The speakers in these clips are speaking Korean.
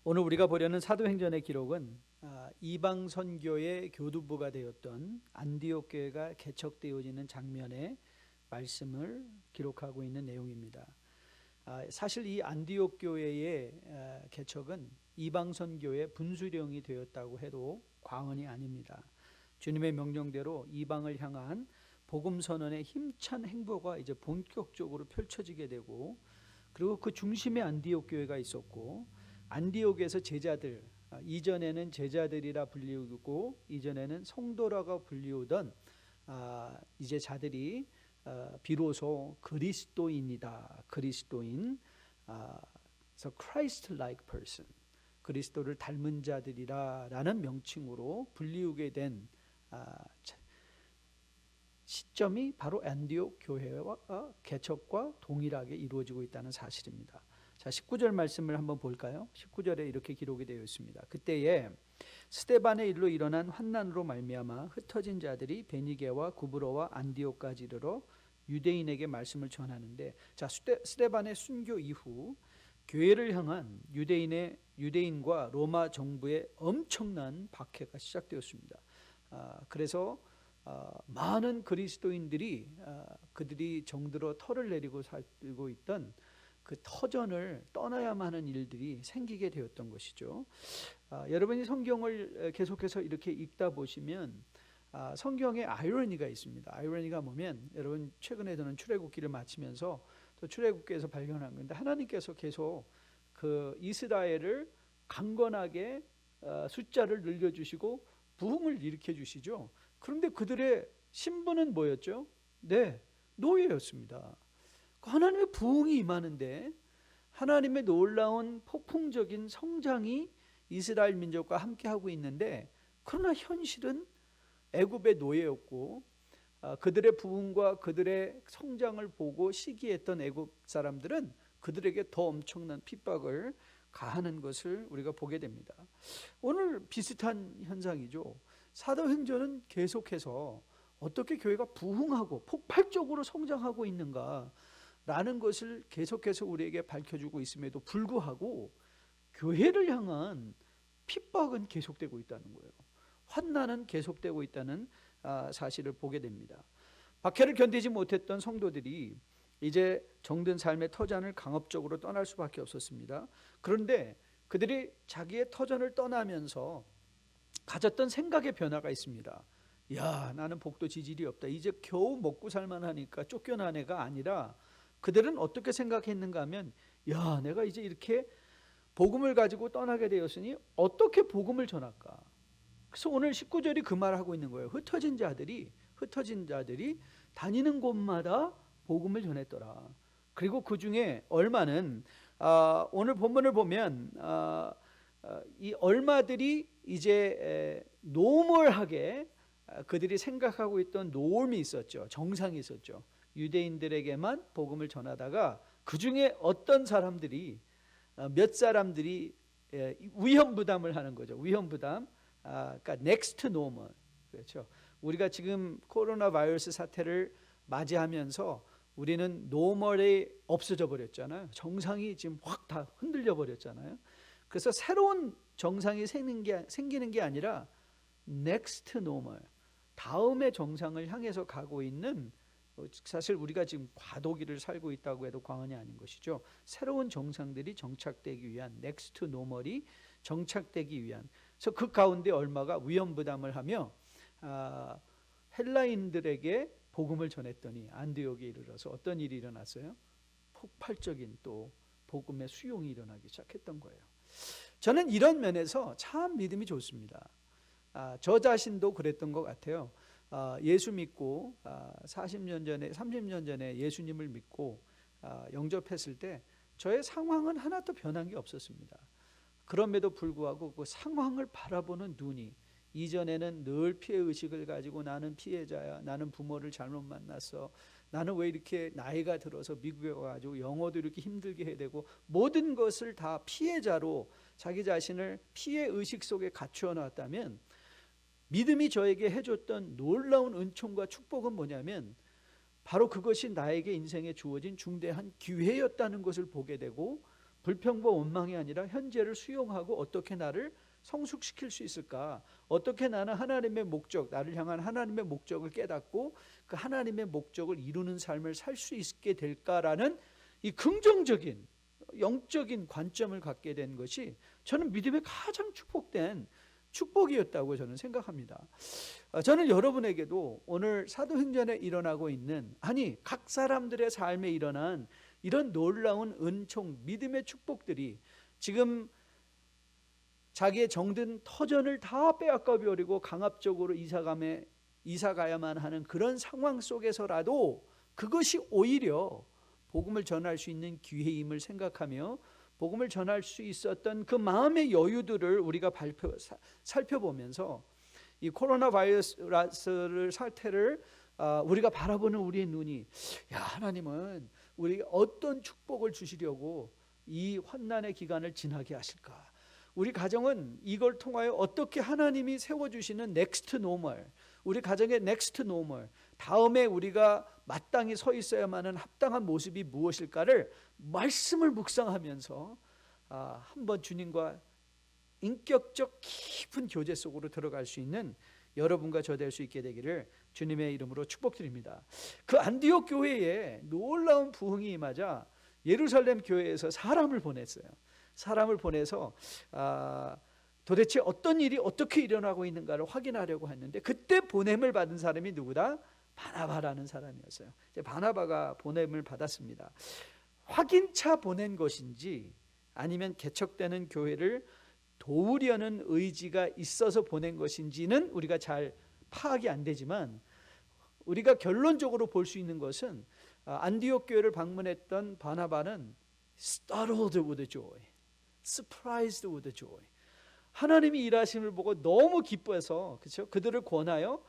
오늘 우리가 보려는 사도행전의 기록은 이방 선교의 교두보가 되었던 안디옥 교회가 개척되어지는 장면의 말씀을 기록하고 있는 내용입니다. 사실 이 안디옥 교회의 개척은 이방 선교의 분수령이 되었다고 해도 과언이 아닙니다. 주님의 명령대로 이방을 향한 복음 선언의 힘찬 행보가 이제 본격적으로 펼쳐지게 되고, 그리고 그 중심에 안디옥 교회가 있었고, 안디옥에서 제자들, 이전에는 제자들이라 불리우고 이전에는 성도라고 불리우던 이제 자들이 비로소 그리스도인이다. 그리스도인, so Christ-like person, 그리스도를 닮은 자들이라라는 명칭으로 불리우게 된 시점이 바로 안디옥 교회와 개척과 동일하게 이루어지고 있다는 사실입니다. 자, 19절 말씀을 한번 볼까요? 19절에 이렇게 기록이 되어 있습니다. 그때에 스데반의 일로 일어난 환난으로 말미암아 흩어진 자들이 베니게와 구브로와 안디옥까지 이르러 유대인에게 말씀을 전하는데, 자, 스데반의 순교 이후 교회를 향한 유대인과 로마 정부의 엄청난 박해가 시작되었습니다. 그래서 많은 그리스도인들이 그들이 정들어 털을 내리고 살고 있던 그 터전을 떠나야만 하는 일들이 생기게 되었던 것이죠. 여러분이 성경을 계속해서 이렇게 읽다 보시면 성경에 아이러니가 있습니다. 아이러니가 뭐면, 여러분 최근에 저는 출애굽기를 마치면서 또 출애굽기에서 발견한 건데, 하나님께서 계속 그 이스라엘을 강건하게 숫자를 늘려주시고 부흥을 일으켜 주시죠. 그런데 그들의 신분은 뭐였죠? 네, 노예였습니다. 하나님의 부흥이 임하는데, 하나님의 놀라운 폭풍적인 성장이 이스라엘 민족과 함께하고 있는데, 그러나 현실은 애굽의 노예였고, 그들의 부흥과 그들의 성장을 보고 시기했던 애굽 사람들은 그들에게 더 엄청난 핍박을 가하는 것을 우리가 보게 됩니다. 오늘 비슷한 현상이죠. 사도행전은 계속해서 어떻게 교회가 부흥하고 폭발적으로 성장하고 있는가 라는 것을 계속해서 우리에게 밝혀주고 있음에도 불구하고 교회를 향한 핍박은 계속되고 있다는 거예요. 환난은 계속되고 있다는 사실을 보게 됩니다. 박해를 견디지 못했던 성도들이 이제 정든 삶의 터전을 강압적으로 떠날 수밖에 없었습니다. 그런데 그들이 자기의 터전을 떠나면서 가졌던 생각의 변화가 있습니다. 야, 나는 복도 지질이 없다. 이제 겨우 먹고 살만하니까 쫓겨난 애가 아니라, 그들은 어떻게 생각했는가 하면, 야, 내가 이제 이렇게 복음을 가지고 떠나게 되었으니 어떻게 복음을 전할까? 그래서 오늘 19절이 그 말을 하고 있는 거예요. 흩어진 자들이 다니는 곳마다 복음을 전했더라. 그리고 그 중에 얼마는 오늘 본문을 보면 이 얼마들이 이제 노멀하게 그들이 생각하고 있던 노임이 있었죠. 정상이 있었죠. 유대인들에게만 복음을 전하다가 그 중에 어떤 사람들이 몇 사람들이 위험부담을 하는 거죠. 위험부담, 그러니까 next normal. 그렇죠. 우리가 지금 코로나 바이러스 사태를 맞이하면서 우리는 노멀이 없어져 버렸잖아요. 정상이 지금 확 다 흔들려 버렸잖아요. 그래서 새로운 정상이 생기는 게 아니라 next normal, 다음의 정상을 향해서 가고 있는, 사실 우리가 지금 과도기를 살고 있다고 해도 과언이 아닌 것이죠. 새로운 정상들이 정착되기 위한, 넥스트 노멀이 정착되기 위한, 그래서 그 가운데 얼마가 위험부담을 하며 헬라인들에게 복음을 전했더니 안디옥에 이르러서 어떤 일이 일어났어요? 폭발적인 또 복음의 수용이 일어나기 시작했던 거예요. 저는 이런 면에서 참 믿음이 좋습니다. 저 자신도 그랬던 것 같아요. 예수 믿고 40년 전에 30년 전에 예수님을 믿고 영접했을 때 저의 상황은 하나도 변한 게 없었습니다. 그럼에도 불구하고 그 상황을 바라보는 눈이, 이전에는 늘 피해의식을 가지고 나는 피해자야, 나는 부모를 잘못 만났어, 나는 왜 이렇게 나이가 들어서 미국에 와가지고 영어도 이렇게 힘들게 해야 되고, 모든 것을 다 피해자로 자기 자신을 피해의식 속에 갖추어 놨다면, 믿음이 저에게 해줬던 놀라운 은총과 축복은 뭐냐면, 바로 그것이 나에게 인생에 주어진 중대한 기회였다는 것을 보게 되고, 불평과 원망이 아니라 현재를 수용하고 어떻게 나를 성숙시킬 수 있을까? 어떻게 나는 하나님의 목적, 나를 향한 하나님의 목적을 깨닫고 그 하나님의 목적을 이루는 삶을 살 수 있게 될까라는 이 긍정적인 영적인 관점을 갖게 된 것이 저는 믿음의 가장 축복된 축복이었다고 저는 생각합니다. 저는 여러분에게도 오늘 사도행전에 일어나고 있는, 아니 각 사람들의 삶에 일어난 이런 놀라운 은총, 믿음의 축복들이 지금 자기의 정든 터전을 다 빼앗겨 버리고 강압적으로 이사 가야만 하는 그런 상황 속에서라도 그것이 오히려 복음을 전할 수 있는 기회임을 생각하며 복음을 전할 수 있었던 그 마음의 여유들을 우리가 살펴보면서 이 코로나 바이러스를 사태를 우리가 바라보는 우리의 눈이, 야, 하나님은 우리에게 어떤 축복을 주시려고 이 환난의 기간을 지나게 하실까? 우리 가정은 이걸 통하여 어떻게 하나님이 세워주시는 넥스트 노멀, 우리 가정의 넥스트 노멀, 다음에 우리가 마땅히 서 있어야만 하는 합당한 모습이 무엇일까를 말씀을 묵상하면서 한번 주님과 인격적 깊은 교제 속으로 들어갈 수 있는 여러분과 저 될 수 있게 되기를 주님의 이름으로 축복드립니다. 그 안디옥 교회에 놀라운 부흥이 임하자 예루살렘 교회에서 사람을 보냈어요. 사람을 보내서 도대체 어떤 일이 어떻게 일어나고 있는가를 확인하려고 했는데, 그때 보냄을 받은 사람이 누구다? 바나바라는 사람이었어요. 이제 바나바가 보냄을 받았습니다. 확인차 보낸 것인지 아니면 개척되는 교회를 도우려는 의지가 있어서 보낸 것인지는 우리가 잘 파악이 안 되지만, 우리가 결론적으로 볼 수 있는 것은 안디옥 교회를 방문했던 바나바는 startled with joy, surprised with joy, 하나님이 일하심을 보고 너무 기뻐해서, 그렇죠? 그들을 권하여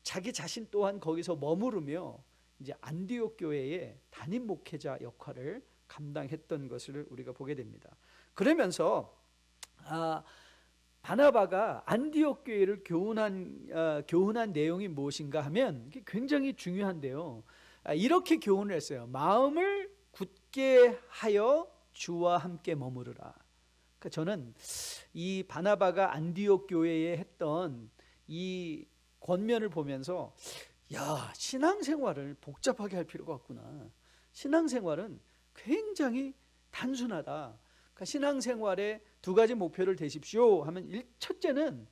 자기 자신 또한 거기서 머무르며 이제 안디옥 교회의 담임 목회자 역할을 감당했던 것을 우리가 보게 됩니다. 그러면서 바나바가 안디옥 교회를 교훈한 내용이 무엇인가 하면 굉장히 중요한데요. 이렇게 교훈을 했어요. 마음을 굳게 하여 주와 함께 머무르라. 그러니까 저는 이 바나바가 안디옥 교회에 했던 이 권면을 보면서, 야, 신앙생활을 복잡하게 할 필요가 없구나. 신앙생활은 굉장히 단순하다. 그러니까 신앙생활에 두 가지 목표를 대십시오 하면, 첫째는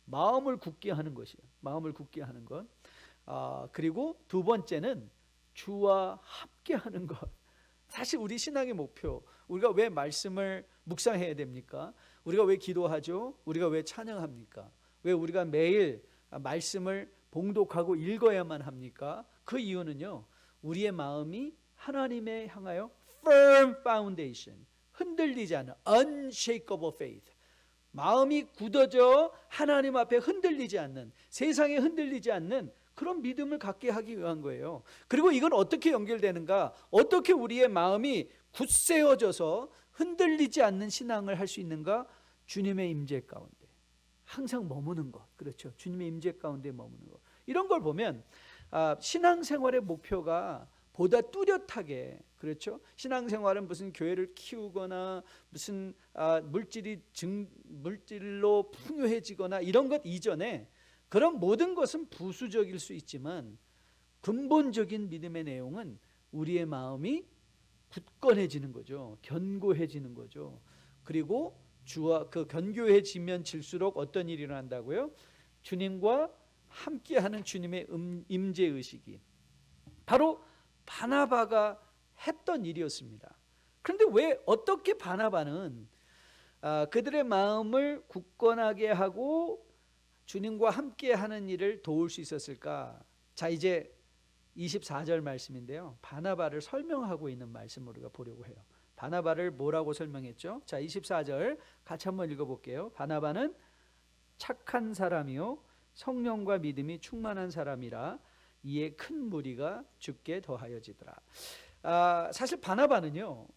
마음을 굳게 하는 것이에요. 마음을 굳게 하는 것. 그리고 두 번째는 주와 함께 하는 것. 사실 우리 신앙의 목표, 우리가 왜 말씀을 묵상해야 됩니까? 우리가 왜 기도하죠? 우리가 왜 찬양합니까? 왜 우리가 매일 말씀을 봉독하고 읽어야만 합니까? 그 이유는요, 우리의 마음이 하나님에 향하여 firm foundation, 흔들리지 않는 unshakable faith, 마음이 굳어져 하나님 앞에 흔들리지 않는, 세상에 흔들리지 않는 그런 믿음을 갖게 하기 위한 거예요. 그리고 이건 어떻게 연결되는가? 어떻게 우리의 마음이 굳세어져서 흔들리지 않는 신앙을 할 수 있는가? 주님의 임재 가운데 항상 머무는 것, 그렇죠? 주님의 임재 가운데 머무는 것. 이런 걸 보면 신앙생활의 목표가 보다 뚜렷하게, 그렇죠? 신앙생활은 무슨 교회를 키우거나 무슨 물질로 풍요해지거나 이런 것 이전에, 그런 모든 것은 부수적일 수 있지만 근본적인 믿음의 내용은 우리의 마음이 굳건해지는 거죠. 견고해지는 거죠. 그리고 주와 견고해지면 질수록 어떤 일이 일어난다고요? 주님과 함께하는 주님의 임재 의식이 바로 바나바가 했던 일이었습니다. 그런데 왜 어떻게 바나바는 그들의 마음을 굳건하게 하고 주님과 함께하는 일을 도울 수 있었을까? 자, 이제 24절 말씀인데요, 바나바를 설명하고 있는 말씀을 우리가 보려고 해요. 바나바를 뭐라고 설명했죠? 자, 24절 같이 한번 읽어볼게요. 바나바는 착한 사람이요 성령과 믿음이 충만한 사람이라 이에 큰 무리가 죽게 더하여지더라. 사실 바나바는요,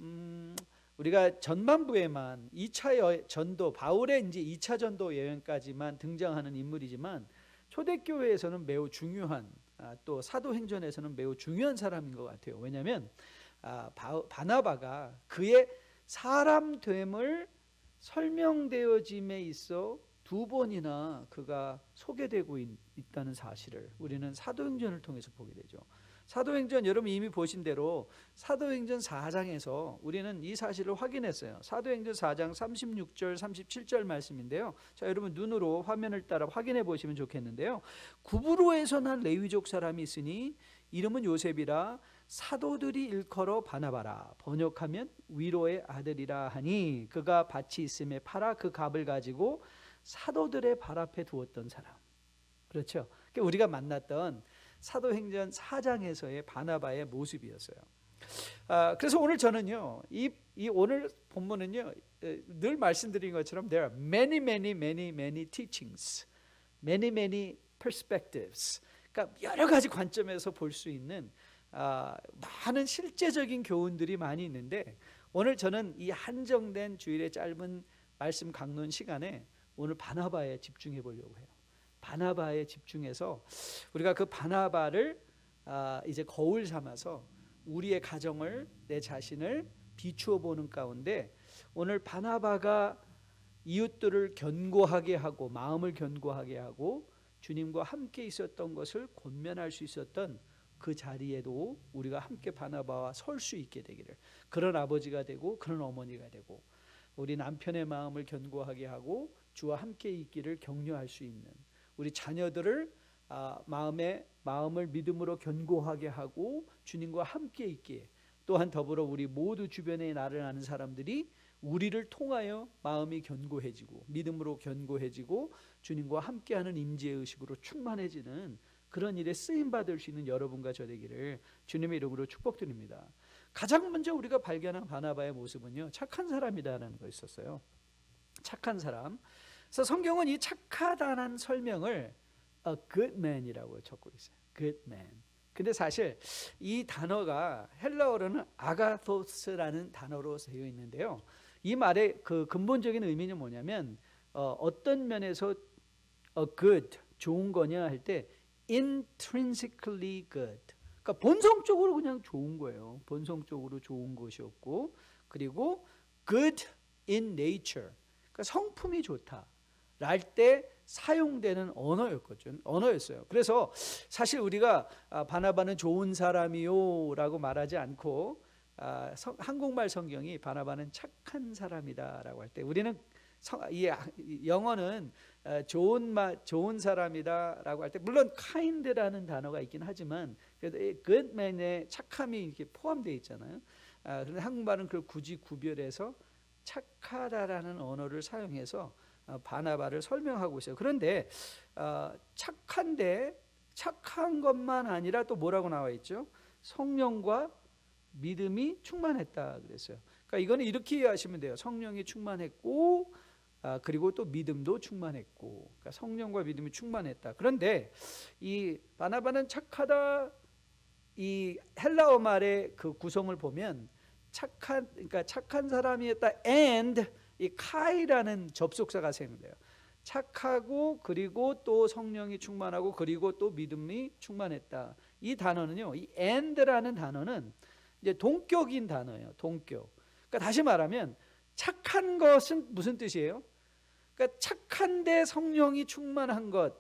우리가 전반부에만 2차 전도, 바울의 이제 2차 전도 여행까지만 등장하는 인물이지만 초대교회에서는 매우 중요한, 또 사도행전에서는 매우 중요한 사람인 것 같아요. 왜냐하면 바나바가 그의 사람됨을 설명되어짐에 있어 두 번이나 그가 소개되고 있다는 사실을 우리는 사도행전을 통해서 보게 되죠. 사도행전 여러분 이미 보신 대로 사도행전 4장에서 우리는 이 사실을 확인했어요. 사도행전 4장 36절 37절 말씀인데요. 자, 여러분 눈으로 화면을 따라 확인해 보시면 좋겠는데요. 구브로에서 난 레위족 사람이 있으니 이름은 요셉이라 사도들이 일컬어 바나바라 번역하면 위로의 아들이라 하니 그가 밭이 있음에 팔아 그 값을 가지고 사도들의 발 앞에 두었던 사람. 그렇죠. 우리가 만났던 사도행전 4장에서의 바나바의 모습이었어요. 그래서 오늘 저는요, 이 오늘 본문은요, 늘 말씀드린 것처럼 there are many teachings, many perspectives. 그러니까 여러 가지 관점에서 볼 수 있는 많은 실제적인 교훈들이 많이 있는데 오늘 저는 이 한정된 주일의 짧은 말씀 강론 시간에 오늘 바나바에 집중해 보려고 해요. 바나바에 집중해서 우리가 그 바나바를 이제 거울 삼아서 우리의 가정을 내 자신을 비추어 보는 가운데 오늘 바나바가 이웃들을 견고하게 하고 마음을 견고하게 하고 주님과 함께 있었던 것을 권면할 수 있었던 그 자리에도 우리가 함께 바나바와 설 수 있게 되기를, 그런 아버지가 되고 그런 어머니가 되고 우리 남편의 마음을 견고하게 하고 주와 함께 있기를 격려할 수 있는 우리 자녀들을 마음을 믿음으로 견고하게 하고 주님과 함께 있기에, 또한 더불어 우리 모두 주변에 나를 아는 사람들이 우리를 통하여 마음이 견고해지고 믿음으로 견고해지고 주님과 함께하는 임재의 의식으로 충만해지는 그런 일에 쓰임받을 수 있는 여러분과 저 되기를 주님의 이름으로 축복드립니다. 가장 먼저 우리가 발견한 바나바의 모습은요, 착한 사람이다라는 거 있었어요. 착한 사람. 그래서 성경은 이 착하다는 설명을 a good man이라고 적고 있어요. good man. 근데 사실 이 단어가 헬라어로는 아가토스라는 단어로 되어 있는데요. 이 말의 그 근본적인 의미는 뭐냐면 어떤 면에서 good, 좋은 거냐 할 때 intrinsically good. 그러니까 본성적으로 그냥 좋은 거예요. 본성적으로 좋은 것이었고, 그리고 good in nature. 그러니까 성품이 좋다. 랄 때 사용되는 언어였어요. 그래서 사실 우리가 바나바는 좋은 사람이요 라고 말하지 않고 한국말 성경이 바나바는 착한 사람이다 라고 할 때 우리는 영어는 좋은 사람이다 라고 할 때 물론 kind라는 단어가 있긴 하지만 그래도 good man의 착함이 이렇게 포함되어 있잖아요. 그런데 한국말은 그걸 굳이 구별해서 착하다라는 언어를 사용해서 바나바를 설명하고 있어요. 그런데 착한 것만 아니라 또 뭐라고 나와 있죠? 성령과 믿음이 충만했다 그랬어요. 그러니까 이거는 이렇게 이해하시면 돼요. 성령이 충만했고 그리고 또 믿음도 충만했고, 그러니까 성령과 믿음이 충만했다. 그런데 이 바나바는 착하다, 이 헬라어 말의 그 구성을 보면 그러니까 착한 사람이었다 and 이 카이라는 접속사가 사용돼요. 착하고 그리고 또 성령이 충만하고 그리고 또 믿음이 충만했다. 이 단어는요, 이 and라는 단어는 이제 동격인 단어예요. 동격. 그러니까 다시 말하면 착한 것은 무슨 뜻이에요? 그러니까 착한데 성령이 충만한 것,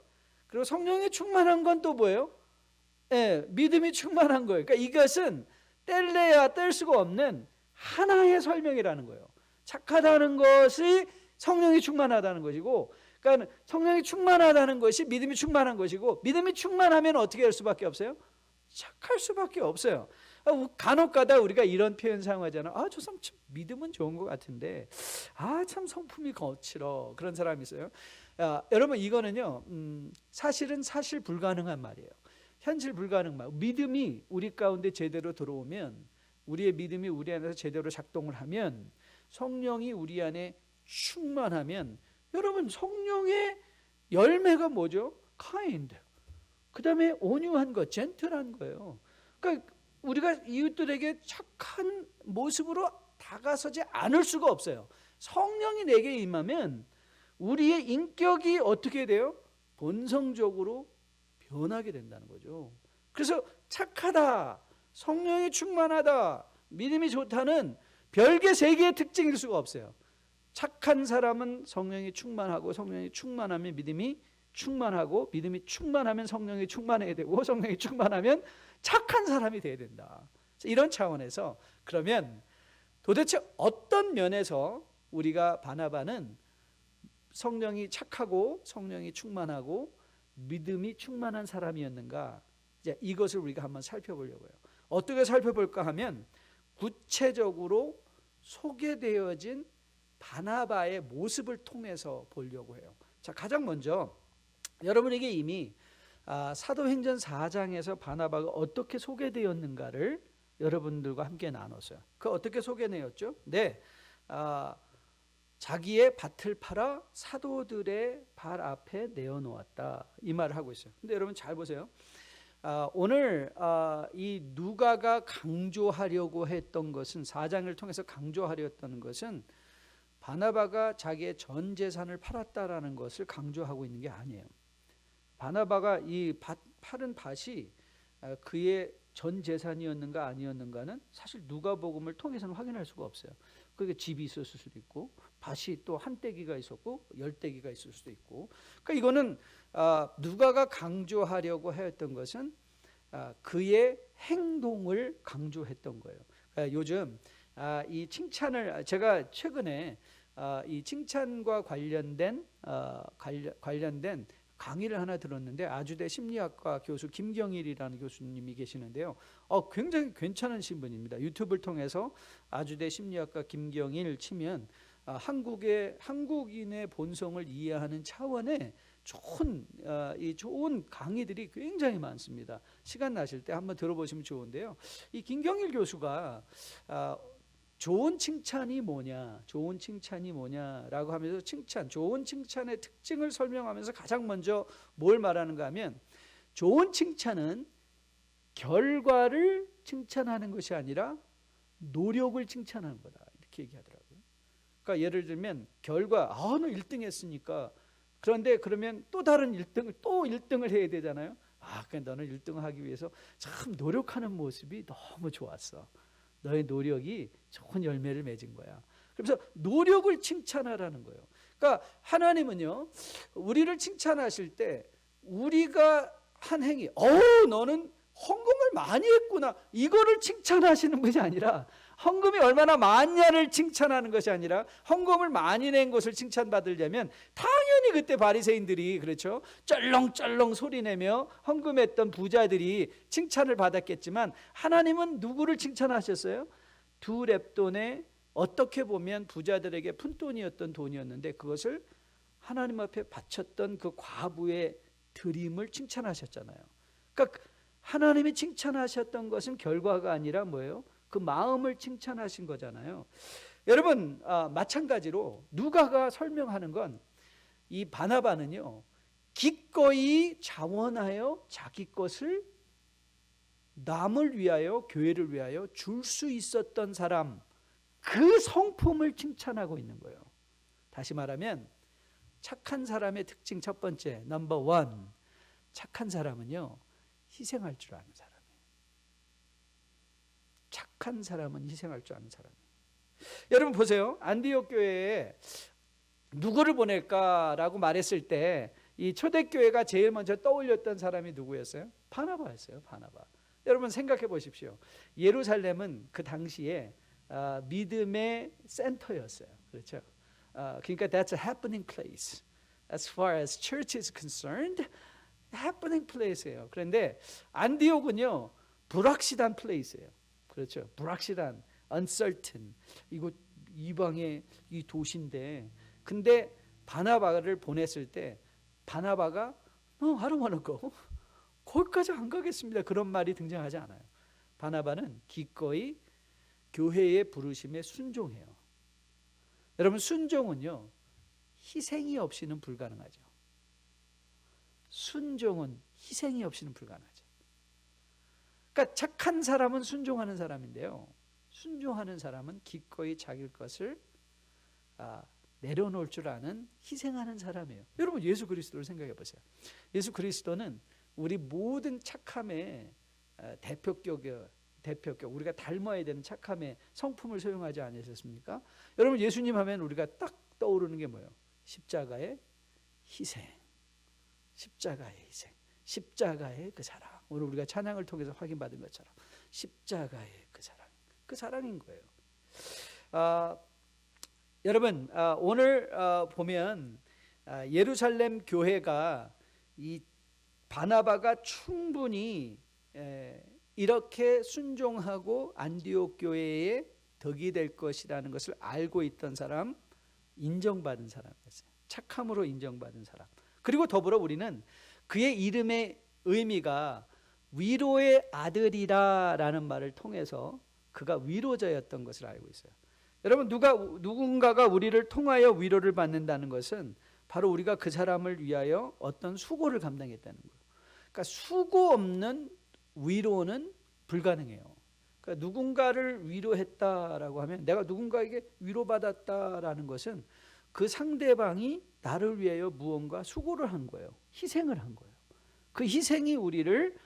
그리고 성령이 충만한 건 또 뭐예요? 믿음이 충만한 거예요. 그러니까 이것은 뗄래야 뗄 수가 없는 하나의 설명이라는 거예요. 착하다는 것이 성령이 충만하다는 것이고, 그러니까 성령이 충만하다는 것이 믿음이 충만한 것이고, 믿음이 충만하면 어떻게 할 수밖에 없어요? 착할 수밖에 없어요. 간혹가다 우리가 이런 표현 사용하잖아요. 저 사람 참 믿음은 좋은 것 같은데 참 성품이 거칠어, 그런 사람이 있어요. 여러분 이거는요 사실은 사실 불가능한 말이에요. 현실 불가능 말. 믿음이 우리 가운데 제대로 들어오면, 우리의 믿음이 우리 안에서 제대로 작동을 하면, 성령이 우리 안에 충만하면, 여러분 성령의 열매가 뭐죠? kind. 그 다음에 온유한 것, 젠틀한 거예요. 그러니까 우리가 이웃들에게 착한 모습으로 다가서지 않을 수가 없어요. 성령이 내게 임하면 우리의 인격이 어떻게 돼요? 본성적으로 변하게 된다는 거죠. 그래서 착하다, 성령이 충만하다, 믿음이 좋다는 별개 세 개의 특징일 수가 없어요. 착한 사람은 성령이 충만하고, 성령이 충만하면 믿음이 충만하고, 믿음이 충만하면 성령이 충만해야 되고, 성령이 충만하면 착한 사람이 돼야 된다. 이런 차원에서 그러면 도대체 어떤 면에서 우리가 바나바는 성령이 착하고 성령이 충만하고 믿음이 충만한 사람이었는가? 이제 이것을 우리가 한번 살펴보려고요. 어떻게 살펴볼까 하면 구체적으로 소개되어진 바나바의 모습을 통해서 보려고 해요. 자, 가장 먼저 여러분에게 이미 사도행전 4장에서 바나바가 어떻게 소개되었는가를 여러분들과 함께 나눴어요. 그 어떻게 소개되었죠? 네, 자기의 밭을 팔아 사도들의 발 앞에 내어놓았다, 이 말을 하고 있어요. 근데 여러분 잘 보세요. 오늘 이 누가가 강조하려고 했던 것은, 4장을 통해서 강조하려 했던 것은 바나바가 자기의 전 재산을 팔았다라는 것을 강조하고 있는 게 아니에요. 바나바가 이 팔은 밭이 그의 전 재산이었는가 아니었는가는 사실 누가복음을 통해서는 확인할 수가 없어요. 그게 집이 있었을 수도 있고, 밭이 또 한 떼기가 있었고 10떼기가 있을 수도 있고. 그러니까 이거는 누가가 강조하려고 했던 것은 그의 행동을 강조했던 거예요. 그러니까 요즘 이 칭찬을, 제가 최근에 이 칭찬과 관련된 강의를 하나 들었는데, 아주대 심리학과 교수 김경일이라는 교수님이 계시는데요. 굉장히 괜찮으신 분입니다. 유튜브를 통해서 아주대 심리학과 김경일 치면 한국인의 본성을 이해하는 차원의 좋은 강의들이 굉장히 많습니다. 시간 나실 때 한번 들어보시면 좋은데요. 이 김경일 교수가 좋은 칭찬이 뭐냐라고 하면서 좋은 칭찬의 특징을 설명하면서 가장 먼저 뭘 말하는가 하면, 좋은 칭찬은 결과를 칭찬하는 것이 아니라 노력을 칭찬하는 거다, 이렇게 얘기하더라고요. 그러니까 예를 들면 결과, 너 1등 했으니까, 그런데 그러면 또 다른 1등을 해야 되잖아요. 그러니까 너는 1등을 하기 위해서 참 노력하는 모습이 너무 좋았어. 너의 노력이 좋은 열매를 맺은 거야. 그래서 노력을 칭찬하라는 거예요. 그러니까 하나님은요, 우리를 칭찬하실 때 우리가 한 행위, 너는 헌금을 많이 했구나, 이거를 칭찬하시는 것이 아니라, 헌금이 얼마나 많냐를 칭찬하는 것이 아니라, 헌금을 많이 낸 것을 칭찬받으려면 당연히 그때 바리새인들이, 그렇죠, 쩔렁쩔렁 소리내며 헌금했던 부자들이 칭찬을 받았겠지만, 하나님은 누구를 칭찬하셨어요? 2렙돈에 어떻게 보면 부자들에게 푼돈이었던 돈이었는데, 그것을 하나님 앞에 바쳤던 그 과부의 드림을 칭찬하셨잖아요. 그러니까 하나님이 칭찬하셨던 것은 결과가 아니라 뭐예요? 그 마음을 칭찬하신 거잖아요. 여러분, 마찬가지로 누가가 설명하는 건, 이 바나바는요, 기꺼이 자원하여 자기 것을 남을 위하여, 교회를 위하여 줄 수 있었던 사람, 그 성품을 칭찬하고 있는 거예요. 다시 말하면 착한 사람의 특징 첫 번째, 넘버 1, 착한 사람은요, 희생할 줄 아는 사람이에요. 착한 사람은 희생할 줄 아는 사람이에요. 여러분 보세요. 안디옥 교회에 누구를 보낼까라고 말했을 때, 이 초대교회가 제일 먼저 떠올렸던 사람이 누구였어요? 바나바였어요. 바나바. 여러분 생각해 보십시오. 예루살렘은 그 당시에 믿음의 센터였어요. 그렇죠? 그러니까 that's a happening place. As far as church is concerned, happening place예요. 그런데 안디옥은요, 불확실한 place예요. 그렇죠? 불확실한, uncertain. 이곳 이방의 이 도시인데, 근데 바나바를 보냈을 때 바나바가 I don't want to go. 거기까지 안 가겠습니다, 그런 말이 등장하지 않아요. 바나바는 기꺼이 교회의 부르심에 순종해요. 여러분, 순종은요, 희생이 없이는 불가능하죠. 순종은 희생이 없이는 불가능하죠. 그러니까 착한 사람은 순종하는 사람인데요, 순종하는 사람은 기꺼이 자기 것을 내려놓을 줄 아는 희생하는 사람이에요. 여러분, 예수 그리스도를 생각해 보세요. 예수 그리스도는 우리 모든 착함의 대표격이에요. 대표격, 우리가 닮아야 되는 착함의 성품을 소용하지 않으셨습니까? 여러분, 예수님 하면 우리가 딱 떠오르는 게 뭐예요? 십자가의 희생, 십자가의 희생, 십자가의 그 사랑. 오늘 우리가 찬양을 통해서 확인받은 것처럼 십자가의 그 사랑, 그 사랑인 거예요. 여러분, 오늘 보면 예루살렘 교회가 이 바나바가 충분히 이렇게 순종하고 안디옥 교회의 덕이 될 것이라는 것을 알고 있던 사람, 인정받은 사람이었어요. 착함으로 인정받은 사람. 그리고 더불어 우리는 그의 이름의 의미가 위로의 아들이라라는 말을 통해서 그가 위로자였던 것을 알고 있어요. 여러분, 누군가가 우리를 통하여 위로를 받는다는 것은 바로 우리가 그 사람을 위하여 어떤 수고를 감당했다는 거예요. 그러니까 수고 없는 위로는 불가능해요. 그러니까 누군가를 위로했다라고 하면, 내가 누군가에게 위로받았다라는 것은 그 상대방이 나를 위하여 무언가 수고를 한 거예요. 희생을 한 거예요. 그 희생이 우리를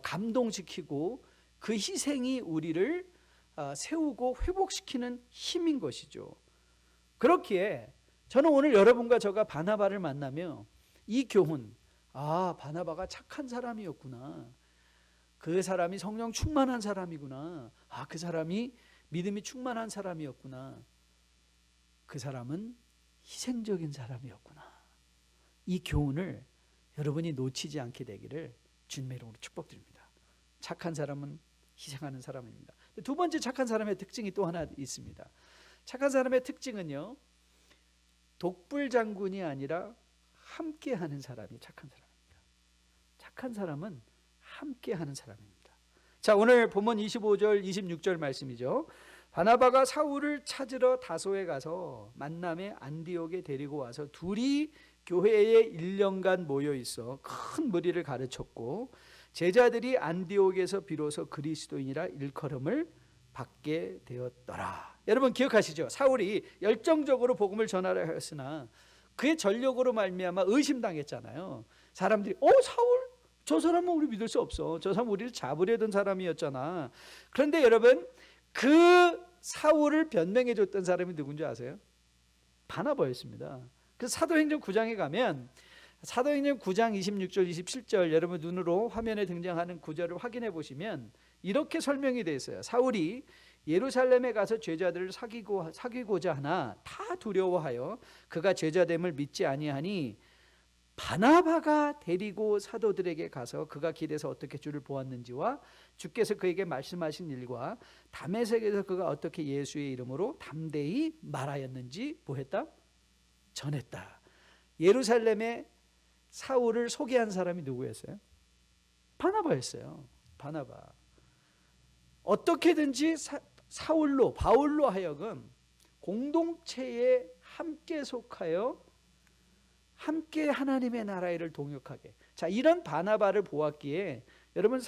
감동시키고 그 희생이 우리를 세우고 회복시키는 힘인 것이죠. 그렇기에 저는 오늘 여러분과 저가 바나바를 만나며 이 교훈, 바나바가 착한 사람이었구나, 그 사람이 성령 충만한 사람이구나, 그 사람이 믿음이 충만한 사람이었구나, 그 사람은 희생적인 사람이었구나, 이 교훈을 여러분이 놓치지 않게 되기를 주님의 이름으로 축복드립니다. 착한 사람은 희생하는 사람입니다. 두 번째 착한 사람의 특징이 또 하나 있습니다. 착한 사람의 특징은요, 독불장군이 아니라 함께하는 사람이 착한 사람입니다. 착한 사람은 함께하는 사람입니다. 자, 오늘 본문 25절 26절 말씀이죠. 바나바가 사울을 찾으러 다소에 가서 만남에 안디옥에 데리고 와서 둘이 교회에 1년간 모여 있어 큰 무리를 가르쳤고, 제자들이 안디옥에서 비로소 그리스도인이라 일컬음을 받게 되었더라. 여러분 기억하시죠? 사울이 열정적으로 복음을 전하려 했으나 그의 전력으로 말미암아 의심당했잖아요. 사람들이 사울? 저 사람은 우리 믿을 수 없어. 저 사람 우리를 잡으려던 사람이었잖아. 그런데 여러분, 그 사울을 변명해 줬던 사람이 누군지 아세요? 바나바였습니다. 그래서 사도행전 9장에 가면 사도행전 9장 26절 27절 여러분 눈으로 화면에 등장하는 구절을 확인해 보시면 이렇게 설명이 되어 있어요. 사울이 예루살렘에 가서 제자들을 사귀고자 하나 다 두려워하여 그가 제자됨을 믿지 아니하니 바나바가 데리고 사도들에게 가서 그가 길에서 어떻게 주를 보았는지와 주께서 그에게 말씀하신 일과 다메섹에서 그가 어떻게 예수의 이름으로 담대히 말하였는지 뭐했다? 전했다. 예루살렘에 사울을 소개한 사람이 누구였어요? 바나바였어요. 바나바. 어떻게든지 바울로 하여금 공동체에 함께 속하여 함께 하나님의 나라의 일을 동역하게. 자, 이런 바나바를 보았기에 여러분,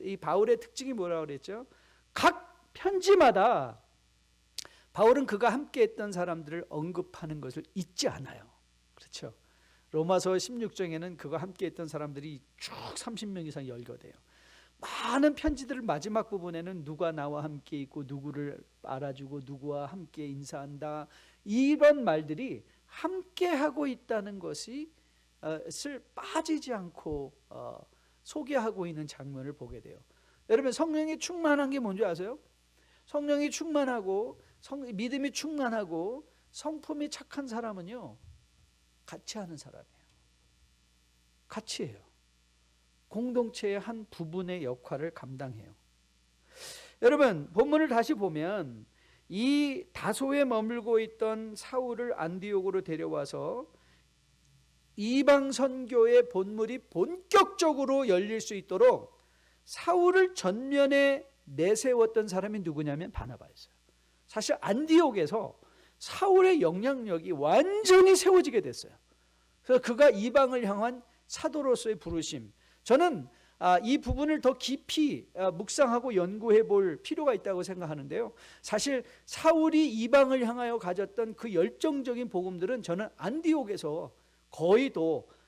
이 바울의 특징이 뭐라고 그랬죠? 각 편지마다 바울은 그가 함께 했던 사람들을 언급하는 것을 잊지 않아요. 그렇죠? 로마서 16장에는 그가 함께 했던 사람들이 쭉 30명 이상 열거돼요. 많은 편지들을 마지막 부분에는 누가 나와 함께 있고 누구를 알아주고 누구와 함께 인사한다, 이런 말들이 함께하고 있다는 것이 빠지지 않고 소개하고 있는 장면을 보게 돼요. 여러분, 성령이 충만한 게 뭔지 아세요? 성령이 충만하고 믿음이 충만하고 성품이 착한 사람은요, 같이 하는 사람이에요. 같이 해요. 공동체의 한 부분의 역할을 감당해요. 여러분, 본문을 다시 보면 이 다소에 머물고 있던 사울을 안디옥으로 데려와서 이방 선교의 본물이 본격적으로 열릴 수 있도록 사울을 전면에 내세웠던 사람이 누구냐면 바나바였어요. 사실 안디옥에서 사울의 영향력이 완전히 세워지게 됐어요. 그래서 그가 이방을 향한 사도로서의 부르심, 저는 이 부분을 더 깊이 묵상하고 연구해 볼 필요가 있다고 생각하는데요. 사실 사울이 이방을 향하여 가졌던 그 열정적인 복음들은 저는 안디옥에서 거의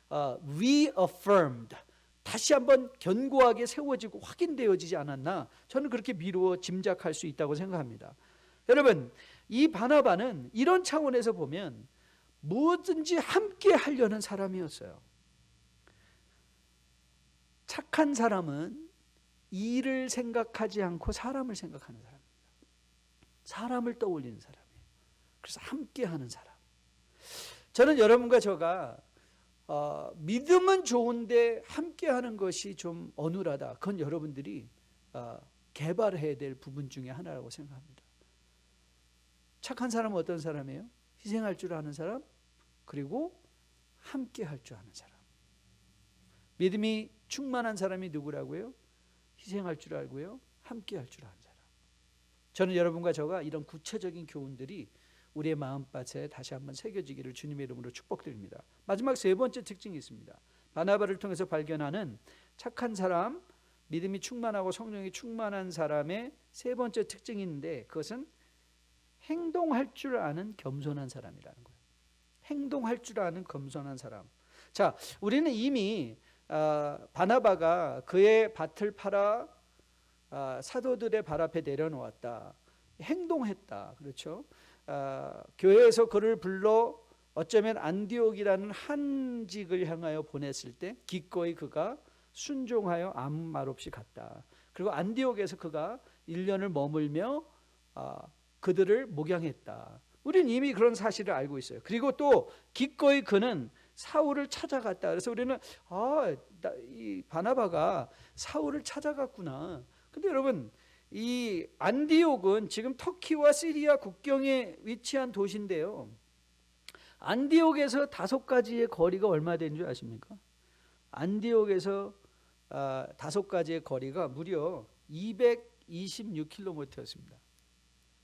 reaffirmed, 다시 한번 견고하게 세워지고 확인되어지지 않았나, 저는 그렇게 미루어 짐작할 수 있다고 생각합니다. 여러분, 이 바나바는 이런 차원에서 보면 뭐든지 함께 하려는 사람이었어요. 착한 사람은 일을 생각하지 않고 사람을 생각하는 사람입니다. 사람을 떠올리는 사람이에요. 그래서 함께 하는 사람. 저는 여러분과 제가 믿음은 좋은데 함께 하는 것이 좀 어눌하다. 그건 여러분들이 개발해야 될 부분 중에 하나라고 생각합니다. 착한 사람은 어떤 사람이에요? 희생할 줄 아는 사람, 그리고 함께 할 줄 아는 사람. 믿음이 충만한 사람이 누구라고요? 희생할 줄 알고요, 함께 할 줄 아는 사람. 저는 여러분과 제가 이런 구체적인 교훈들이 우리의 마음밭에 다시 한번 새겨지기를 주님의 이름으로 축복드립니다. 마지막 세 번째 특징이 있습니다. 바나바를 통해서 발견하는 착한 사람, 믿음이 충만하고 성령이 충만한 사람의 세 번째 특징이 있는데, 그것은 행동할 줄 아는 겸손한 사람이라는 거예요. 행동할 줄 아는 겸손한 사람. 자, 우리는 이미 바나바가 그의 밭을 팔아 사도들의 발 앞에 내려놓았다, 행동했다, 그렇죠? 교회에서 그를 불러 어쩌면 안디옥이라는 한직을 향하여 보냈을 때 기꺼이 그가 순종하여 아무 말 없이 갔다. 그리고 안디옥에서 그가 1년을 머물며 그들을 목양했다. 우리는 이미 그런 사실을 알고 있어요. 그리고 또 기꺼이 그는 사울을 찾아갔다. 그래서 우리는 이 바나바가 사울을 찾아갔구나. 근데 여러분, 이 안디옥은 지금 터키와 시리아 국경에 위치한 도시인데요, 안디옥에서 5가지의 거리가 얼마 되는 줄 아십니까? 안디옥에서 5가지의 거리가 무려 226km였습니다.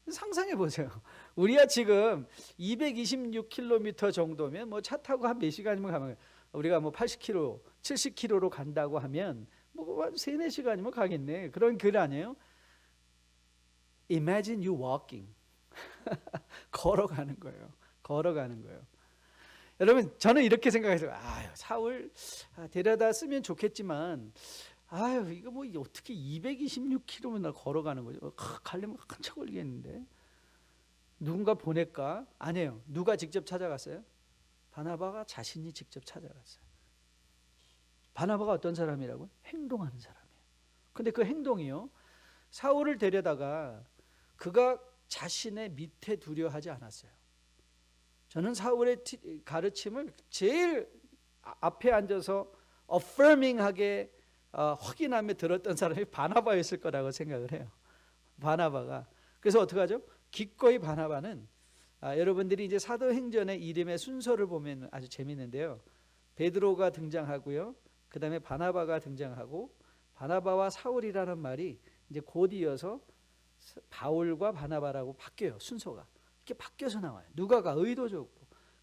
상상해 보세요. 우리가 지금 226km 정도면 뭐 차 타고 한 몇 시간이면 가면, 우리가 뭐 80km, 70km로 간다고 하면 뭐 3-4시간이면 가겠네. 그런 글 아니에요? Imagine you walking. 걸어가는 거예요. 걸어가는 거예요. 여러분, 저는 이렇게 생각해서 사울 데려다 쓰면 좋겠지만, 이거 뭐 어떻게 226km나 걸어가는 거죠? 가려면 한참 걸리겠는데. 누군가 보낼까? 아니에요. 누가 직접 찾아갔어요? 바나바가 자신이 직접 찾아갔어요. 바나바가 어떤 사람이라고요? 행동하는 사람이에요. 근데 그 행동이요, 사울을 데려다가 그가 자신의 밑에 두려 하지 않았어요. 저는 사울의 가르침을 제일 앞에 앉아서 affirming하게 확인하며 들었던 사람이 바나바였을 거라고 생각을 해요. 바나바가. 그래서 어떻게 하죠? 기꺼이 바나바는 여러분들이 이제 사도행전의 이름의 순서를 보면 아주 재미있는데요, 베드로가 등장하고요, 그 다음에 바나바가 등장하고, 바나바와 사울이라는 말이 이제 곧 이어서 바울과 바나바라고 바뀌어요. 순서가 이렇게 바뀌어서 나와요. 누가가 의도적으로.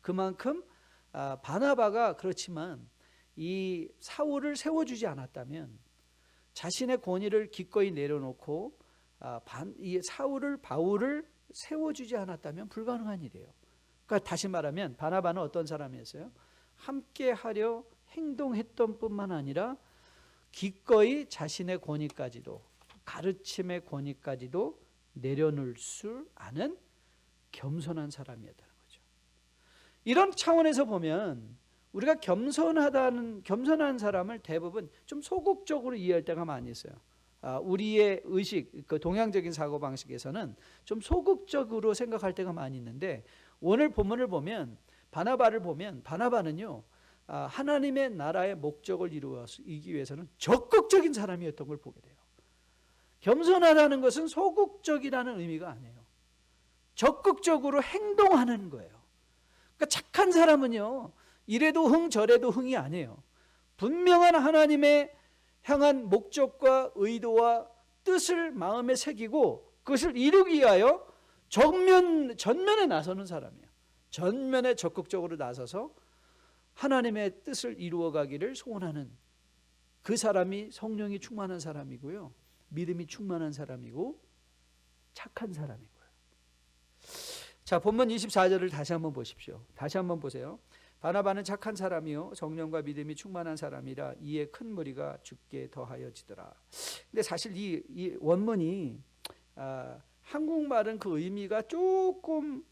그만큼 바나바가 그렇지만 이 사울을 세워주지 않았다면, 자신의 권위를 기꺼이 내려놓고 이 바울을 세워주지 않았다면 불가능한 일이에요. 그러니까 다시 말하면 바나바는 어떤 사람이었어요? 함께 하려 행동했던 뿐만 아니라 기꺼이 자신의 권위까지도, 가르침의 권위까지도 내려놓을 수 아는 겸손한 사람이었다는 거죠. 이런 차원에서 보면 우리가 겸손한 사람을 대부분 좀 소극적으로 이해할 때가 많이 있어요. 우리의 의식, 그 동양적인 사고방식에서는 좀 소극적으로 생각할 때가 많이 있는데, 오늘 본문을 보면 바나바를 보면, 바나바는요 하나님의 나라의 목적을 이루기 위해서는 적극적인 사람이었던 걸 보게 돼요. 겸손하다는 것은 소극적이라는 의미가 아니에요. 적극적으로 행동하는 거예요. 그러니까 착한 사람은요, 이래도 흥 저래도 흥이 아니에요. 분명한 하나님의 향한 목적과 의도와 뜻을 마음에 새기고 그것을 이루기 위하여 전면에 나서는 사람이에요. 전면에 적극적으로 나서서 하나님의 뜻을 이루어가기를 소원하는 그 사람이 성령이 충만한 사람이고요, 믿음이 충만한 사람이고 착한 사람이고요. 자, 본문 24절을 다시 한번 보십시오. 다시 한번 보세요. 바나바는 착한 사람이요 성령과 믿음이 충만한 사람이라 이에 큰 무리가 죽게 더하여지더라. 근데 사실 이 원문이 한국말은 그 의미가 조금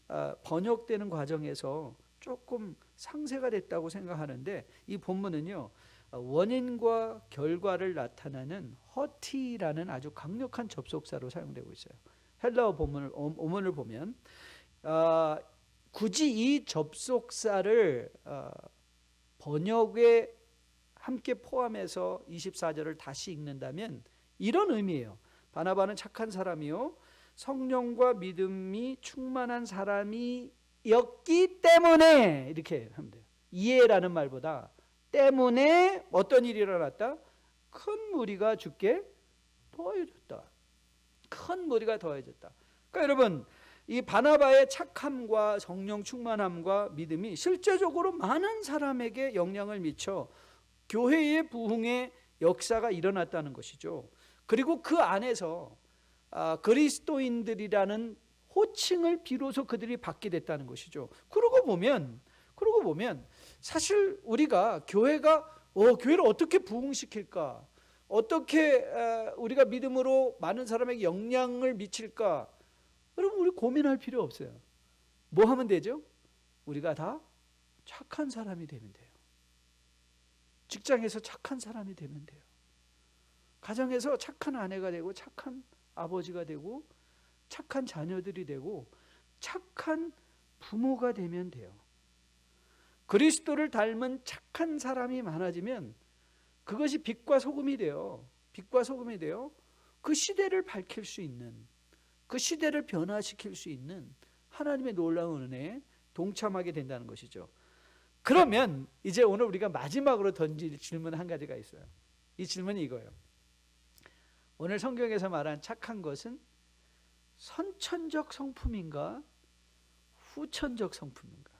번역되는 과정에서 조금 상쇄가 됐다고 생각하는데, 이 본문은요 원인과 결과를 나타내는 허티라는 아주 강력한 접속사로 사용되고 있어요. 헬라어 원문을 보면 굳이 이 접속사를 번역에 함께 포함해서 24절을 다시 읽는다면 이런 의미예요. 바나바는 착한 사람이요 성령과 믿음이 충만한 사람이었기 때문에, 이렇게 하면 돼요. 이해라는 말보다 때문에 어떤 일이 일어났다? 큰 무리가 죽게 더해졌다. 큰 무리가 더해졌다. 그러니까 여러분, 이 바나바의 착함과 성령 충만함과 믿음이 실제적으로 많은 사람에게 영향을 미쳐 교회의 부흥의 역사가 일어났다는 것이죠. 그리고 그 안에서 그리스도인들이라는 호칭을 비로소 그들이 받게 됐다는 것이죠. 그러고 보면 사실 우리가 교회를 어떻게 부흥시킬까? 어떻게 우리가 믿음으로 많은 사람에게 영향을 미칠까? 여러분, 우리 고민할 필요 없어요. 뭐 하면 되죠? 우리가 다 착한 사람이 되면 돼요. 직장에서 착한 사람이 되면 돼요. 가정에서 착한 아내가 되고 착한 아버지가 되고 착한 자녀들이 되고 착한 부모가 되면 돼요. 그리스도를 닮은 착한 사람이 많아지면 그것이 빛과 소금이 돼요. 빛과 소금이 돼요. 그 시대를 밝힐 수 있는, 그 시대를 변화시킬 수 있는 하나님의 놀라운 은혜에 동참하게 된다는 것이죠. 그러면 이제 오늘 우리가 마지막으로 던질 질문 한 가지가 있어요. 이 질문이 이거예요. 오늘 성경에서 말한 착한 것은 선천적 성품인가 후천적 성품인가?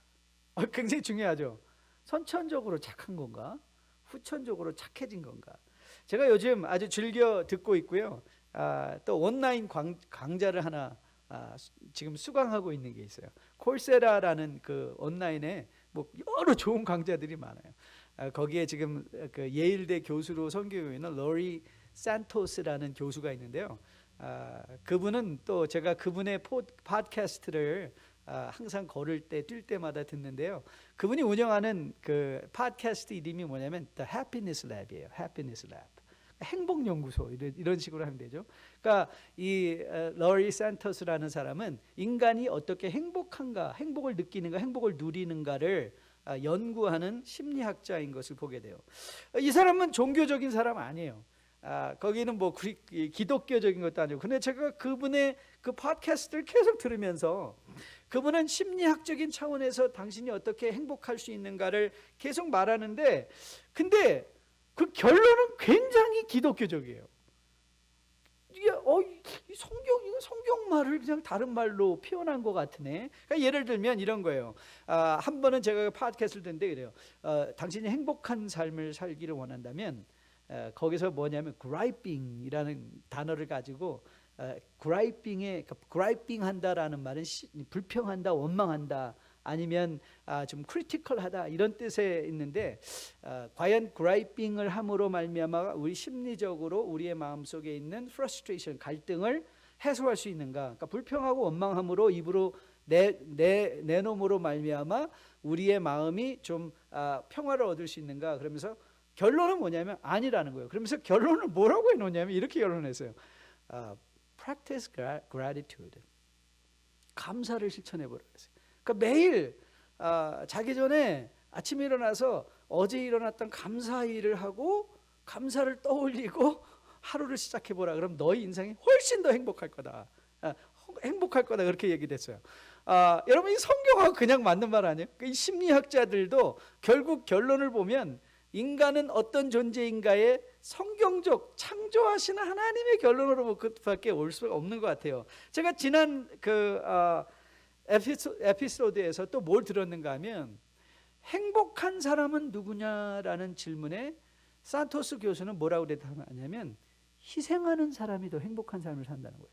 굉장히 중요하죠. 선천적으로 착한 건가 후천적으로 착해진 건가? 제가 요즘 아주 즐겨 듣고 있고요. 또 온라인 강좌를 하나 지금 수강하고 있는 게 있어요. 콜세라라는 그 온라인에 뭐 여러 좋은 강좌들이 많아요. 거기에 지금 그 예일대 교수로 섬기고 있는 로리 산토스라는 교수가 있는데요. 그분은 또 제가 그분의 팟캐스트를 항상 걸을 때, 뛸 때마다 듣는데요. 그분이 운영하는 그 팟캐스트 이름이 뭐냐면 The Happiness Lab이에요. Happiness Lab. 행복 연구소 이런 식으로 하면 되죠. 그러니까 이 러리 산토스라는 사람은 인간이 어떻게 행복한가, 행복을 느끼는가, 행복을 누리는가를 연구하는 심리학자인 것을 보게 돼요. 이 사람은 종교적인 사람 아니에요. 거기는 뭐 기독교적인 것도 아니고, 근데 제가 그분의 그 팟캐스트를 계속 들으면서 그분은 심리학적인 차원에서 당신이 어떻게 행복할 수 있는가를 계속 말하는데, 근데 그 결론은 굉장히 기독교적이에요. 이게 이거 성경 말을 그냥 다른 말로 표현한 것 같으네. 그러니까 예를 들면 이런 거예요. 한 번은 제가 팟캐스트를 듣는데 그래요. 당신이 행복한 삶을 살기를 원한다면 거기서 뭐냐면 griping이라는 단어를 가지고 griping 한다라는 말은 불평한다, 원망한다, 아니면 좀 크리티컬하다 이런 뜻에 있는데, 과연 griping을 함으로 말미암아 우리 심리적으로 우리의 마음속에 있는 frustration, 갈등을 해소할 수 있는가? 그러니까 불평하고 원망함으로 입으로 내놈으로 말미암아 우리의 마음이 좀 평화를 얻을 수 있는가? 그러면서 결론은 뭐냐면 아니라는 거예요. 그러면서 결론을 뭐라고 해놓냐면 이렇게 결론했어요. Practice gratitude. 감사를 실천해보라 그랬어요. 그러니까 매일 자기 전에 아침에 일어나서 어제 일어났던 감사 일을 하고 감사를 떠올리고 하루를 시작해보라. 그럼 너희 인생이 훨씬 더 행복할 거다. 행복할 거다. 그렇게 얘기됐어요. 여러분, 이 성경하고 그냥 맞는 말 아니에요? 이 심리학자들도 결국 결론을 보면 인간은 어떤 존재인가에 성경적 창조하시는 하나님의 결론으로 밖에 올 수가 없는 것 같아요. 제가 지난 그 에피소드에서 또 뭘 들었는가 하면, 행복한 사람은 누구냐라는 질문에 산토스 교수는 뭐라고 대답하냐면 희생하는 사람이 더 행복한 삶을 산다는 거예요.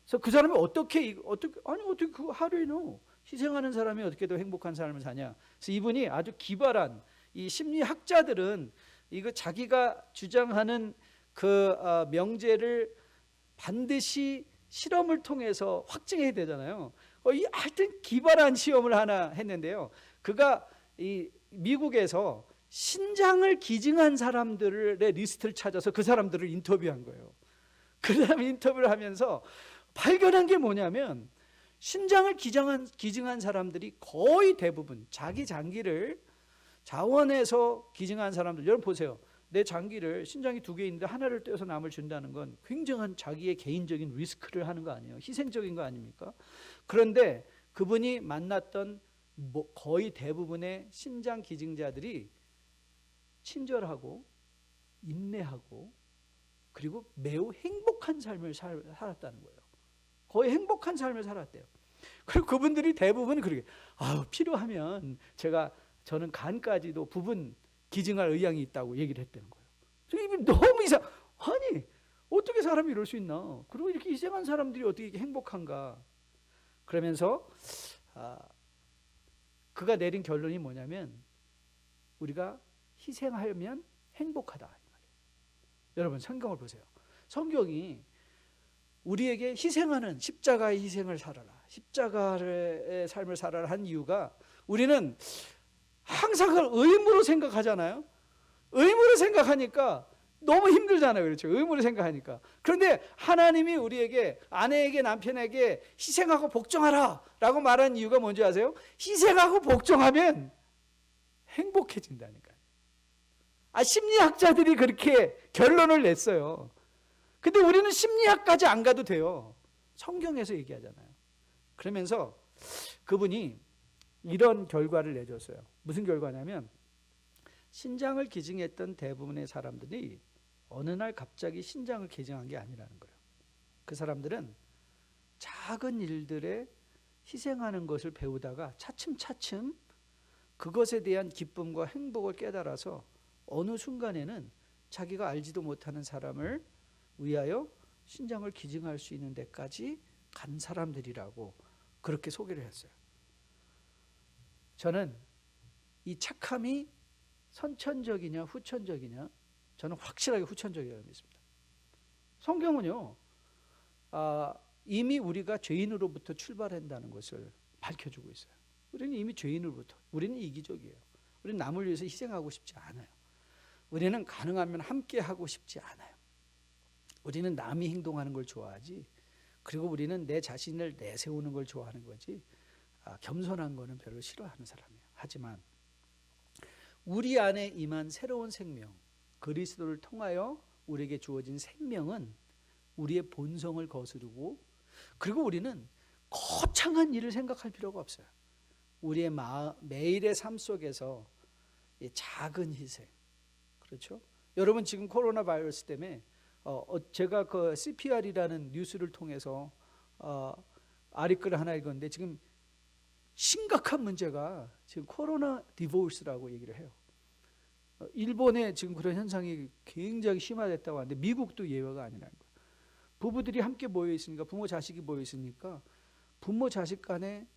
그래서 그 사람이 어떻게 그거 how do you know? 희생하는 사람이 어떻게 더 행복한 삶을 사냐. 그래서 이분이 아주 기발한, 이 심리학자들은 이거 자기가 주장하는 그 명제를 반드시 실험을 통해서 확증해야 되잖아요. 이 하여튼 기발한 시험을 하나 했는데요. 그가 이 미국에서 신장을 기증한 사람들의 리스트를 찾아서 그 사람들을 인터뷰한 거예요. 그 다음 인터뷰를 하면서 발견한 게 뭐냐면, 신장을 기증한 사람들이 거의 대부분 자기 장기를 자원해서 기증한 사람들, 여러분 보세요. 내 장기를, 신장이 2개 있는데 하나를 떼어서 남을 준다는 건 굉장한 자기의 개인적인 리스크를 하는 거 아니에요? 희생적인 거 아닙니까? 그런데 그분이 만났던 거의 대부분의 신장 기증자들이 친절하고 인내하고 그리고 매우 행복한 삶을 살았다는 거예요. 거의 행복한 삶을 살았대요. 그리고 그분들이 대부분 그렇게, 필요하면 저는 간까지도 부분 기증할 의향이 있다고 얘기를 했다는 거예요. 이게 너무 아니 어떻게 사람이 이럴 수 있나? 그리고 이렇게 희생한 사람들이 어떻게 이렇게 행복한가? 그러면서 그가 내린 결론이 뭐냐면, 우리가 희생하면 행복하다. 여러분 성경을 보세요. 성경이 우리에게 희생하는, 십자가의 희생을 살아라, 십자가의 삶을 살아라 한 이유가, 우리는 항상 그걸 의무로 생각하잖아요. 의무로 생각하니까 너무 힘들잖아요. 그렇죠? 의무로 생각하니까. 그런데 하나님이 우리에게, 아내에게, 남편에게 희생하고 복종하라 라고 말한 이유가 뭔지 아세요? 희생하고 복종하면 행복해진다니까요. 심리학자들이 그렇게 결론을 냈어요. 근데 우리는 심리학까지 안 가도 돼요. 성경에서 얘기하잖아요. 그러면서 그분이 이런 결과를 내줬어요. 무슨 결과냐면, 신장을 기증했던 대부분의 사람들이 어느 날 갑자기 신장을 기증한 게 아니라는 거예요. 그 사람들은 작은 일들에 희생하는 것을 배우다가 차츰차츰 그것에 대한 기쁨과 행복을 깨달아서 어느 순간에는 자기가 알지도 못하는 사람을 위하여 신장을 기증할 수 있는 데까지 간 사람들이라고 그렇게 소개를 했어요. 저는 이 착함이 선천적이냐 후천적이냐, 저는 확실하게 후천적이라고 믿습니다. 성경은요, 이미 우리가 죄인으로부터 출발한다는 것을 밝혀주고 있어요. 우리는 이미 죄인으로부터, 우리는 이기적이에요. 우리는 남을 위해서 희생하고 싶지 않아요. 우리는 가능하면 함께 하고 싶지 않아요. 우리는 남이 행동하는 걸 좋아하지, 그리고 우리는 내 자신을 내세우는 걸 좋아하는 거지, 겸손한 거는 별로 싫어하는 사람이에요. 하지만 우리 안에 임한 새로운 생명, 그리스도를 통하여 우리에게 주어진 생명은 우리의 본성을 거스르고, 그리고 우리는 거창한 일을 생각할 필요가 없어요. 우리의 매일의 삶 속에서 작은 희생, 그렇죠? 여러분 지금 코로나 바이러스 때문에 제가 그 CPR이라는 뉴스를 통해서 아리글을 하나 읽었는데, 지금 심각한 문제가 지금 코로나 디보스라고 얘기를 해요. 일본에 지금 그런 현상이 굉장히 심화됐다고 하는데 미국도 예외가 아니라는 거예요. 부부들이 함께 모여 있으니까, 부모 자식이 모여 있으니까 부모 자식 간에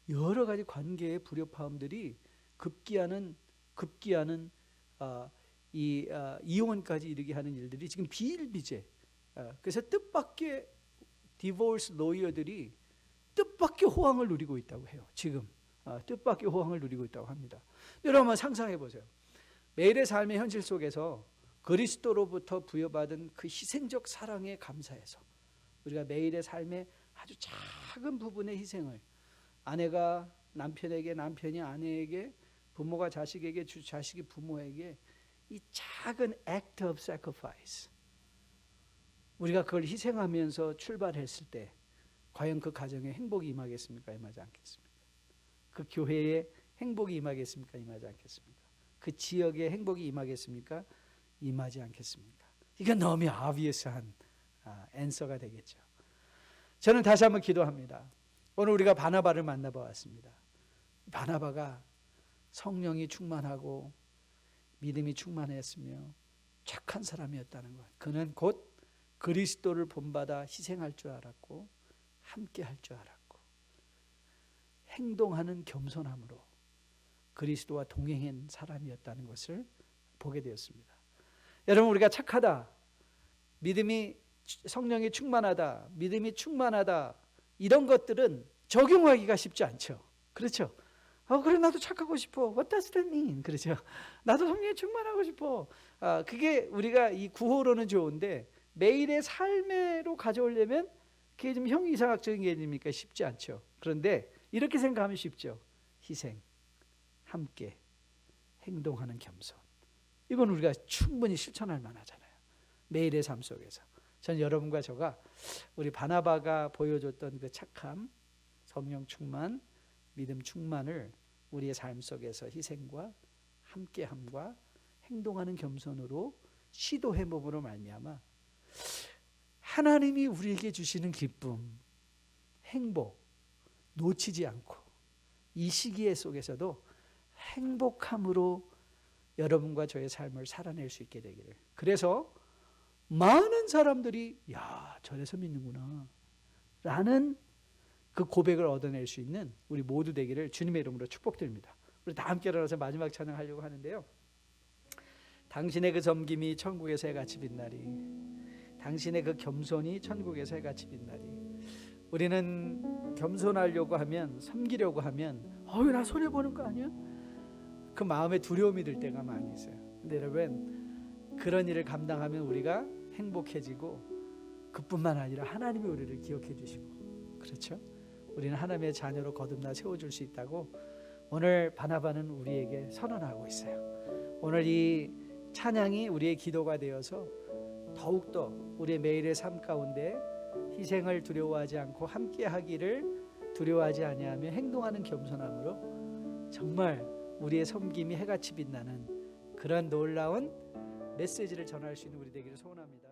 여러 가지 관계의 불협화음들이 급기야는 이혼까지 이르게 하는 일들이 지금 비일비재. 그래서 뜻밖의 디보스 로이어들이 뜻밖의 호황을 누리고 있다고 해요. 지금 뜻밖의 호황을 누리고 있다고 합니다. 여러분 한번 상상해 보세요. 매일의 삶의 현실 속에서 그리스도로부터 부여받은 그 희생적 사랑에 감사해서 우리가 매일의 삶의 아주 작은 부분의 희생을, 아내가 남편에게, 남편이 아내에게, 부모가 자식에게, 자식이 부모에게, 이 작은 act of sacrifice, 우리가 그걸 희생하면서 출발했을 때 과연 그 가정에 행복이 임하겠습니까? 임하지 않겠습니까? 그 교회에 행복이 임하겠습니까? 임하지 않겠습니까? 그 지역에 행복이 임하겠습니까? 임하지 않겠습니까? 이건 너무 obvious한 answer가 되겠죠. 저는 다시 한번 기도합니다. 오늘 우리가 바나바를 만나보았습니다. 바나바가 성령이 충만하고 믿음이 충만했으며 착한 사람이었다는 것. 그는 곧 그리스도를 본받아 희생할 줄 알았고 함께 할 줄 알았고 행동하는 겸손함으로 그리스도와 동행한 사람이었다는 것을 보게 되었습니다. 여러분, 우리가 착하다, 믿음이 성령이 충만하다, 믿음이 충만하다, 이런 것들은 적용하기가 쉽지 않죠. 그렇죠? 그래, 나도 착하고 싶어. What does that mean? 그렇죠? 나도 성령에 충만하고 싶어. 그게 우리가 이 구호로는 좋은데 매일의 삶으로 가져오려면 그게 좀 형이상학적인 개념이니까 쉽지 않죠. 그런데 이렇게 생각하면 쉽죠. 희생, 함께, 행동하는 겸손. 이건 우리가 충분히 실천할 만하잖아요. 매일의 삶 속에서. 전 여러분과 저가 우리 바나바가 보여줬던 그 착함, 성령 충만, 믿음 충만을 우리의 삶 속에서 희생과 함께함과 행동하는 겸손으로 시도해 봄으로 말미암아 하나님이 우리에게 주시는 기쁨, 행복 놓치지 않고 이 시기에 속에서도 행복함으로 여러분과 저의 삶을 살아낼 수 있게 되기를. 그래서 많은 사람들이 야, 저래서 믿는구나 라는 그 고백을 얻어낼 수 있는 우리 모두 되기를 주님의 이름으로 축복드립니다. 우리 다 함께 일어나서 마지막 찬양하려고 하는데요. 당신의 그 섬김이 천국에서 해같이 빛나리. 당신의 그 겸손이 천국에서 해같이 빛나리. 우리는 겸손하려고 하면, 섬기려고 하면 나 손해보는 거 아니야? 그 마음에 두려움이 들 때가 많이 있어요. 근데 여러분, 그런 일을 감당하면 우리가 행복해지고 그뿐만 아니라 하나님이 우리를 기억해 주시고, 그렇죠? 우리는 하나님의 자녀로 거듭나 세워줄 수 있다고 오늘 바나바는 우리에게 선언하고 있어요. 오늘 이 찬양이 우리의 기도가 되어서 더욱더 우리의 매일의 삶 가운데 희생을 두려워하지 않고 함께 하기를 두려워하지 아니하며 행동하는 겸손함으로 정말 우리의 섬김이 해같이 빛나는 그런 놀라운 메시지를 전할 수 있는 우리 되기를 소원합니다.